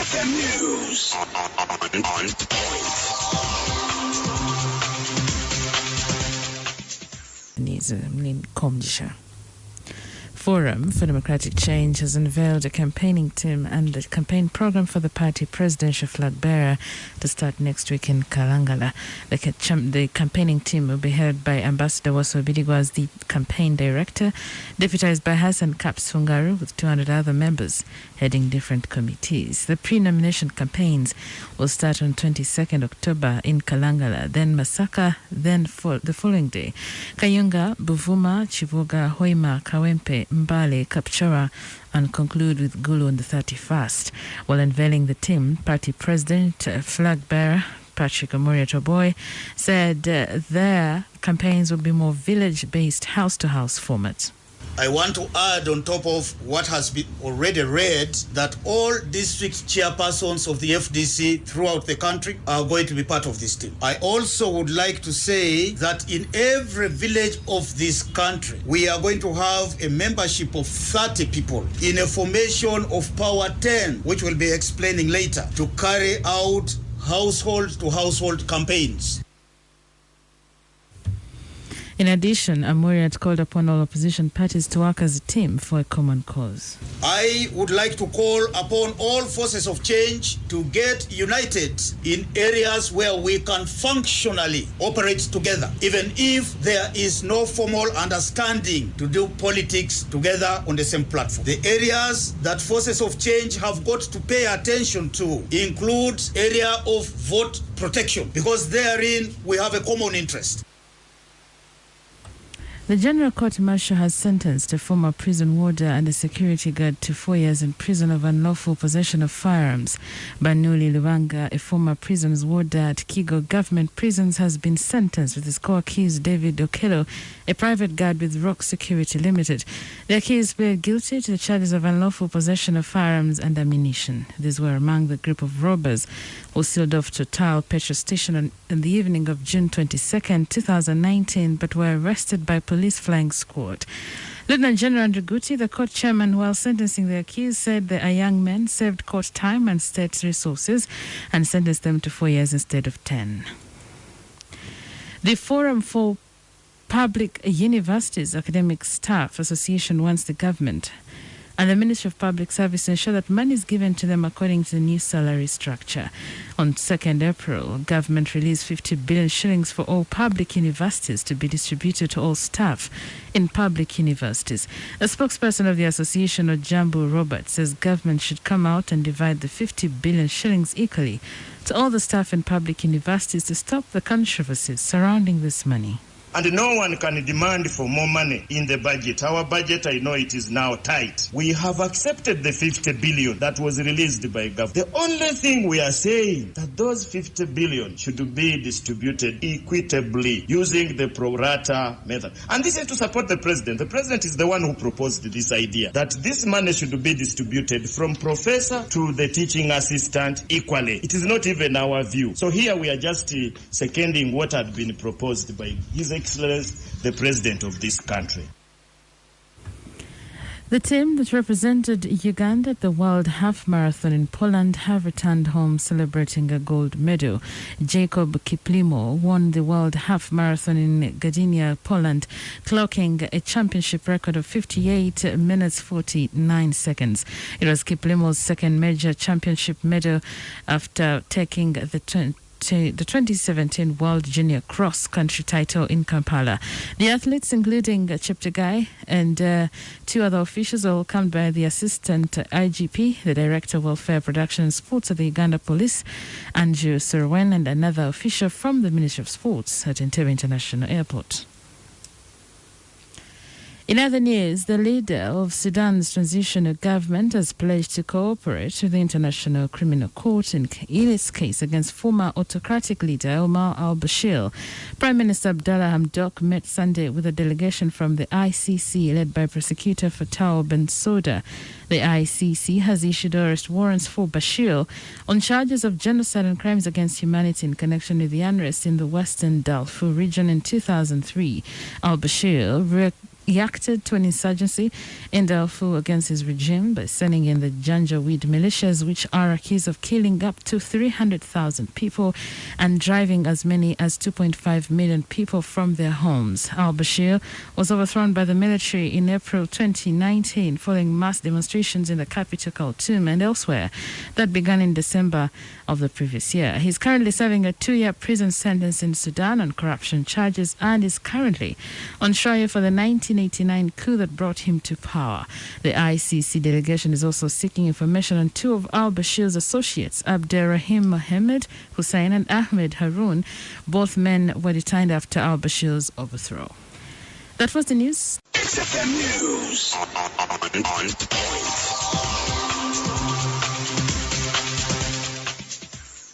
FM News on point. Forum for Democratic Change has unveiled a campaigning team and the campaign program for the party presidential flag bearer to start next week in Kalangala. The campaigning team will be headed by Ambassador Waso Bidigwa as the campaign director, deputized by Hassan Kaps Fungaru with 200 other members heading different committees. The pre-nomination campaigns will start on 22nd October in Kalangala, then Masaka, then the following day, Kayunga, Buvuma, Chivoga, Hoima, Kawempe, Mbale, Kapchora, and conclude with Gulu on the 31st. While unveiling the team, party president, flag bearer Patrick Amoria Toboy said their campaigns will be more village-based, house-to-house format. I want to add on top of what has been already read that all district chairpersons of the FDC throughout the country are going to be part of this team. I also would like to say that in every village of this country, we are going to have a membership of 30 people in a formation of Power 10, which we'll be explaining later, to carry out household-to-household campaigns. In addition, Amoria had called upon all opposition parties to work as a team for a common cause. I would like to call upon all forces of change to get united in areas where we can functionally operate together, even if there is no formal understanding to do politics together on the same platform. The areas that forces of change have got to pay attention to include area of vote protection, because therein we have a common interest. The General Court Martial has sentenced a former prison warder and a security guard to 4 years in prison of unlawful possession of firearms. Banuli Lubanga, a former prisons warder at Kigo Government Prisons, has been sentenced with his co-accused David Okello, a private guard with Rock Security Limited. The accused pled guilty to the charges of unlawful possession of firearms and ammunition. These were among the group of robbers who sealed off Total petrol station in the evening of June 22nd, 2019, but were arrested by police flying squad. Lieutenant General Andreguti, the court chairman, while sentencing the accused, said the young men served court time and state resources and sentenced them to 4 years instead of 10. The Forum for Public Universities Academic Staff Association wants the government and the Ministry of Public Service to ensure that money is given to them according to the new salary structure. On 2nd April, government released 50 billion shillings for all public universities to be distributed to all staff in public universities. A spokesperson of the association, Ojambu Robert, says government should come out and divide the 50 billion shillings equally to all the staff in public universities to stop the controversies surrounding this money. And no one can demand for more money in the budget. Our budget, I know it is now tight. We have accepted the 50 billion that was released by government. The only thing we are saying that those 50 billion should be distributed equitably using the pro rata method. And this is to support the president. The president is the one who proposed this idea that this money should be distributed from professor to the teaching assistant equally. It is not even our view. So here we are just seconding what had been proposed by His Excellency, the President of this country. The team that represented Uganda at the World Half Marathon in Poland have returned home celebrating a gold medal. Jacob Kiplimo won the World Half Marathon in Gdynia, Poland, clocking a championship record of 58 minutes 49 seconds. It was Kiplimo's second major championship medal after taking the 2017 World Junior Cross Country title in Kampala. The athletes, including Cheptegei and two other officials, are welcomed by the Assistant IGP, the Director of Welfare, Production and Sports at the Uganda Police, Andrew Serwen, and another official from the Ministry of Sports at Entebbe International Airport. In other news, the leader of Sudan's transitional government has pledged to cooperate with the International Criminal Court in its case against former autocratic leader Omar al-Bashir. Prime Minister Abdallah Hamdok met Sunday with a delegation from the ICC led by prosecutor Fatou Bensouda. The ICC has issued arrest warrants for Bashir on charges of genocide and crimes against humanity in connection with the unrest in the Western Darfur region in 2003. Al-Bashir reacted to an insurgency in Darfur against his regime by sending in the Janjaweed militias, which are accused of killing up to 300,000 people and driving as many as 2.5 million people from their homes. Al-Bashir was overthrown by the military in April 2019 following mass demonstrations in the capital Khartoum and elsewhere that began in December of the previous year. He's currently serving a 2-year prison sentence in Sudan on corruption charges and is currently on trial for the 1989 coup that brought him to power. The ICC delegation is also seeking information on 2 of al-Bashir's associates, Abderrahim Mohamed Hussein and Ahmed Haroun. Both men were detained after al-Bashir's overthrow. That was the news. XFM News on point.